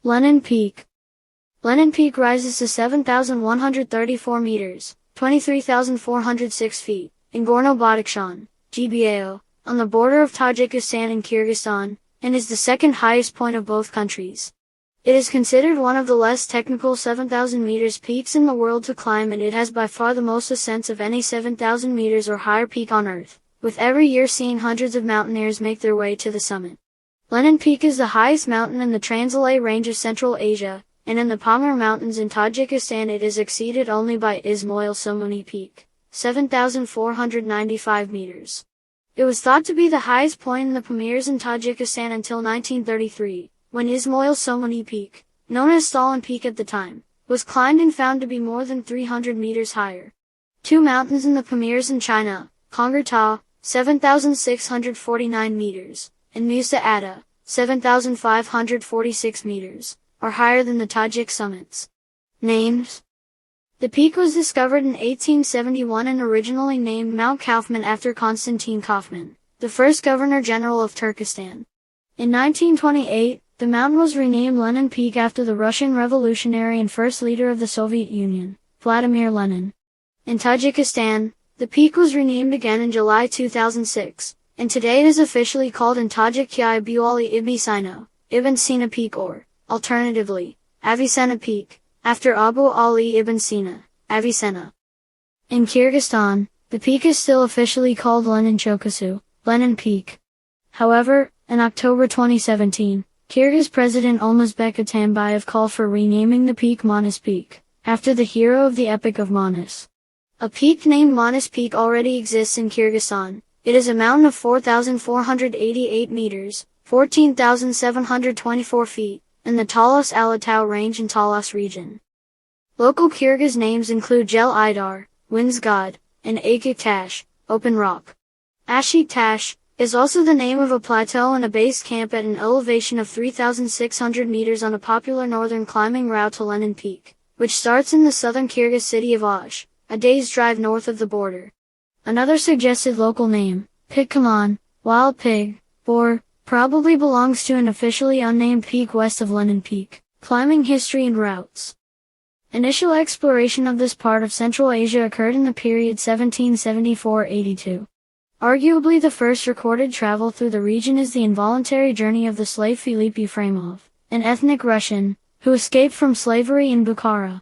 Lenin Peak. Lenin Peak rises to 7,134 meters, 23,406 feet, in Gorno-Badakhshan, GBAO, on the border of Tajikistan and Kyrgyzstan, and is the second highest point of both countries. It is considered one of the less technical 7,000 meters peaks in the world to climb, and it has by far the most ascents of any 7,000 meters or higher peak on Earth, with every year seeing hundreds of mountaineers make their way to the summit. Lenin Peak is the highest mountain in the Trans-Alay range of Central Asia, and in the Pamir Mountains in Tajikistan it is exceeded only by Ismoil Somoni Peak, 7,495 meters. It was thought to be the highest point in the Pamirs in Tajikistan until 1933, when Ismoil Somoni Peak, known as Stalin Peak at the time, was climbed and found to be more than 300 meters higher. Two mountains in the Pamirs in China, Kongur Tagh, 7,649 meters, and Muztagh Ata, 7,546 meters, are higher than the Tajik summits. Names. The peak was discovered in 1871 and originally named Mount Kaufman after Konstantin Kaufman, the first Governor-General of Turkestan. In 1928, the mountain was renamed Lenin Peak after the Russian revolutionary and first leader of the Soviet Union, Vladimir Lenin. In Tajikistan, the peak was renamed again in July 2006, and today it is officially called in Tajik GBAO Ali Ibn Sina Peak, or, alternatively, Avicenna Peak, after Abu Ali ibn Sina, Avicenna. In Kyrgyzstan, the peak is still officially called Lenin Chokasu, Lenin Peak. However, in October 2017, Kyrgyz President Almazbek Atambayev called for renaming the peak Manas Peak, after the hero of the Epic of Manas. A peak named Manas Peak already exists in Kyrgyzstan. It is a mountain of 4,488 meters, 14,724 feet, in the Talas-Alatau range in Talas region. Local Kyrgyz names include Jel Idar, Winds God, and Akik Tash, Open Rock. Ashik Tash is also the name of a plateau and a base camp at an elevation of 3,600 meters on a popular northern climbing route to Lenin Peak, which starts in the southern Kyrgyz city of Osh, a day's drive north of the border. Another suggested local name, Pitkaman, Wild Pig, or, probably belongs to an officially unnamed peak west of Lenin Peak. Climbing history and routes. Initial exploration of this part of Central Asia occurred in the period 1774-82. Arguably the first recorded travel through the region is the involuntary journey of the slave Philipp Yefremov, an ethnic Russian, who escaped from slavery in Bukhara.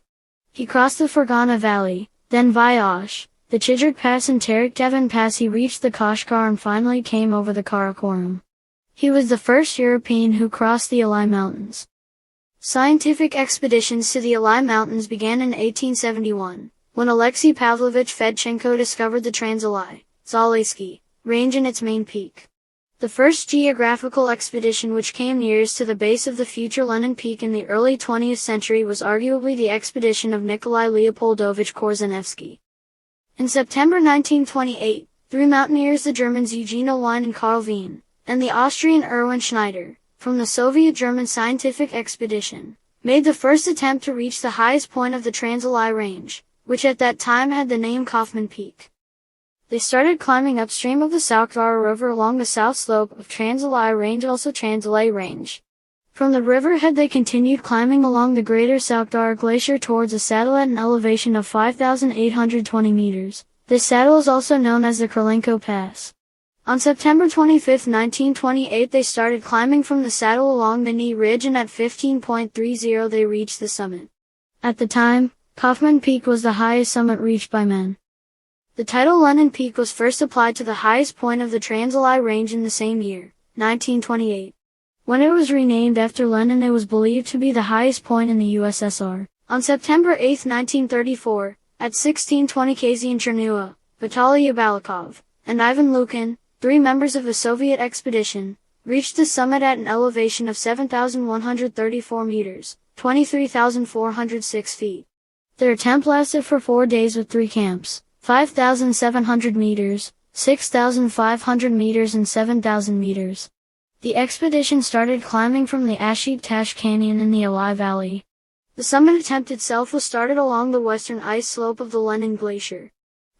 He crossed the Fergana Valley, then via Osh, the Chijard Pass and Tarik-Devon Pass he reached the Kashgar and finally came over the Karakoram. He was the first European who crossed the Alay Mountains. Scientific expeditions to the Alay Mountains began in 1871, when Alexei Pavlovich Fedchenko discovered the Trans-Alay, Zalaysky, range and its main peak. The first geographical expedition which came nearest to the base of the future Lenin Peak in the early 20th century was arguably the expedition of Nikolai Leopoldovich Korzeniewski. In September 1928, three mountaineers, the Germans Eugene Owein and Karl Wien, and the Austrian Erwin Schneider, from the Soviet-German scientific expedition, made the first attempt to reach the highest point of the Trans-Alay range, which at that time had the name Kaufman Peak. They started climbing upstream of the Saukvara River along the south slope of Trans-Alay range, also Trans-Alay range. From the riverhead they continued climbing along the Greater Saukvara Glacier towards a saddle at an elevation of 5,820 meters. This saddle is also known as the Krylenko Pass. On September 25, 1928 they started climbing from the saddle along the Knee Ridge, and at 15.30 they reached the summit. At the time, Kaufman Peak was the highest summit reached by men. The title Lenin Peak was first applied to the highest point of the Trans-Alay range in the same year, 1928. When it was renamed after Lenin, it was believed to be the highest point in the USSR. On September 8, 1934, at 1620 kz in Chernua, Vitaly Yabalakov, and Ivan Lukin, three members of a Soviet expedition, reached the summit at an elevation of 7,134 meters, 23,406 feet. Their attempt lasted for 4 days with 3 camps, 5,700 meters, 6,500 meters and 7,000 meters. The expedition started climbing from the Ashik Tash Canyon in the Alay Valley. The summit attempt itself was started along the western ice slope of the Lenin Glacier.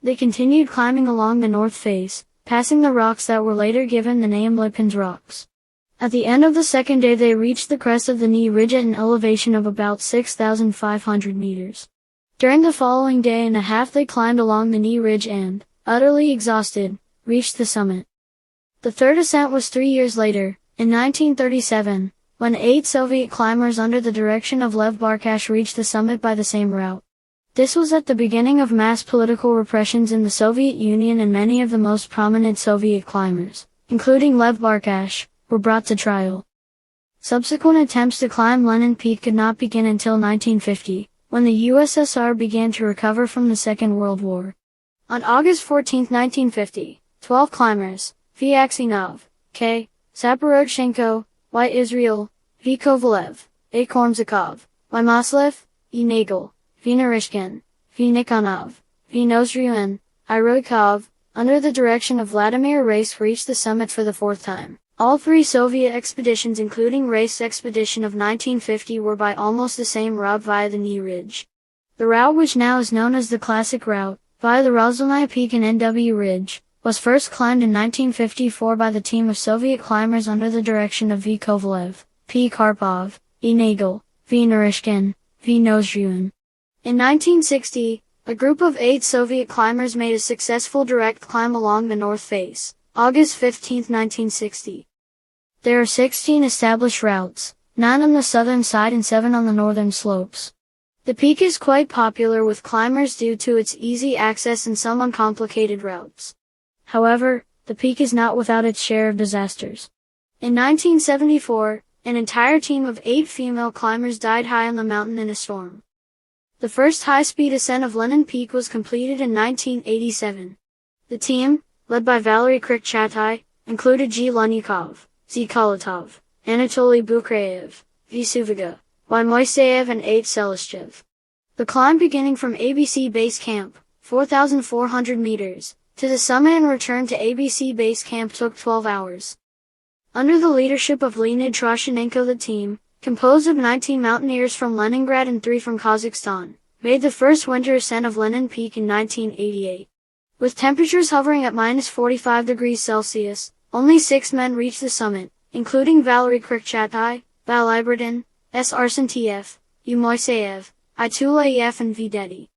They continued climbing along the north face, passing the rocks that were later given the name Lipin's Rocks. At the end of the second day they reached the crest of the knee ridge at an elevation of about 6,500 meters. During the following day and a half they climbed along the knee ridge and, utterly exhausted, reached the summit. The third ascent was 3 years later, in 1937, when 8 Soviet climbers under the direction of Lev Barkash reached the summit by the same route. This was at the beginning of mass political repressions in the Soviet Union, and many of the most prominent Soviet climbers, including Lev Barkash, were brought to trial. Subsequent attempts to climb Lenin Peak could not begin until 1950, when the USSR began to recover from the Second World War. On August 14, 1950, 12 climbers, V. Aksinov, K. Zaporozhenko, Y. Israel, V. Kovalev, A. Kormzakov, Y. Maslev, E. Nagel, V. Narishkin, V. Nikonov, V. Nozryuin, I. Roykov, under the direction of Vladimir Reis reached the summit for the fourth time. All 3 Soviet expeditions, including Reis' expedition of 1950, were by almost the same route via the knee ridge. The route, which now is known as the Classic Route, via the Trans-Alay Peak and NW Ridge, was first climbed in 1954 by the team of Soviet climbers under the direction of V. Kovalev, P. Karpov, E. Nagel, V. Narishkin, V. Nozryuin. In 1960, a group of 8 Soviet climbers made a successful direct climb along the north face. August 15, 1960. There are 16 established routes, 9 on the southern side and 7 on the northern slopes. The peak is quite popular with climbers due to its easy access and some uncomplicated routes. However, the peak is not without its share of disasters. In 1974, an entire team of 8 female climbers died high on the mountain in a storm. The first high-speed ascent of Lenin Peak was completed in 1987. The team, led by Valery Krikchatai, included G. Lunyakov, Z. Kolatov, Anatoly Bukreyev, V. Suviga, Y. Moiseyev and 8 Selishchev. The climb, beginning from ABC Base Camp, 4,400 meters, to the summit and return to ABC Base Camp took 12 hours. Under the leadership of Leonid Troshenenko, the team, composed of 19 mountaineers from Leningrad and 3 from Kazakhstan, made the first winter ascent of Lenin Peak in 1988. With temperatures hovering at -45°C, only 6 men reached the summit, including Valery Krikchatai, Val Ibradin, S. Arsentiev, U. Moiseyev, I. Tulayev and V. Dedi.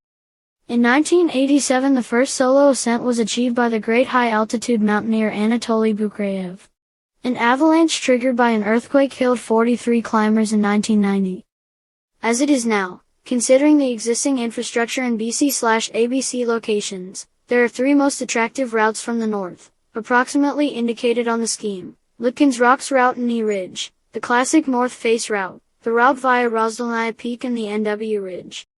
In 1987 the first solo ascent was achieved by the great high-altitude mountaineer Anatoly Bukreyev. An avalanche triggered by an earthquake killed 43 climbers in 1990. As it is now, considering the existing infrastructure in BC/ABC locations, there are 3 most attractive routes from the north, approximately indicated on the scheme: Lipkin's Rocks Route and Knee Ridge, the classic North Face Route, the route via Trans-Alay Peak and the NW Ridge.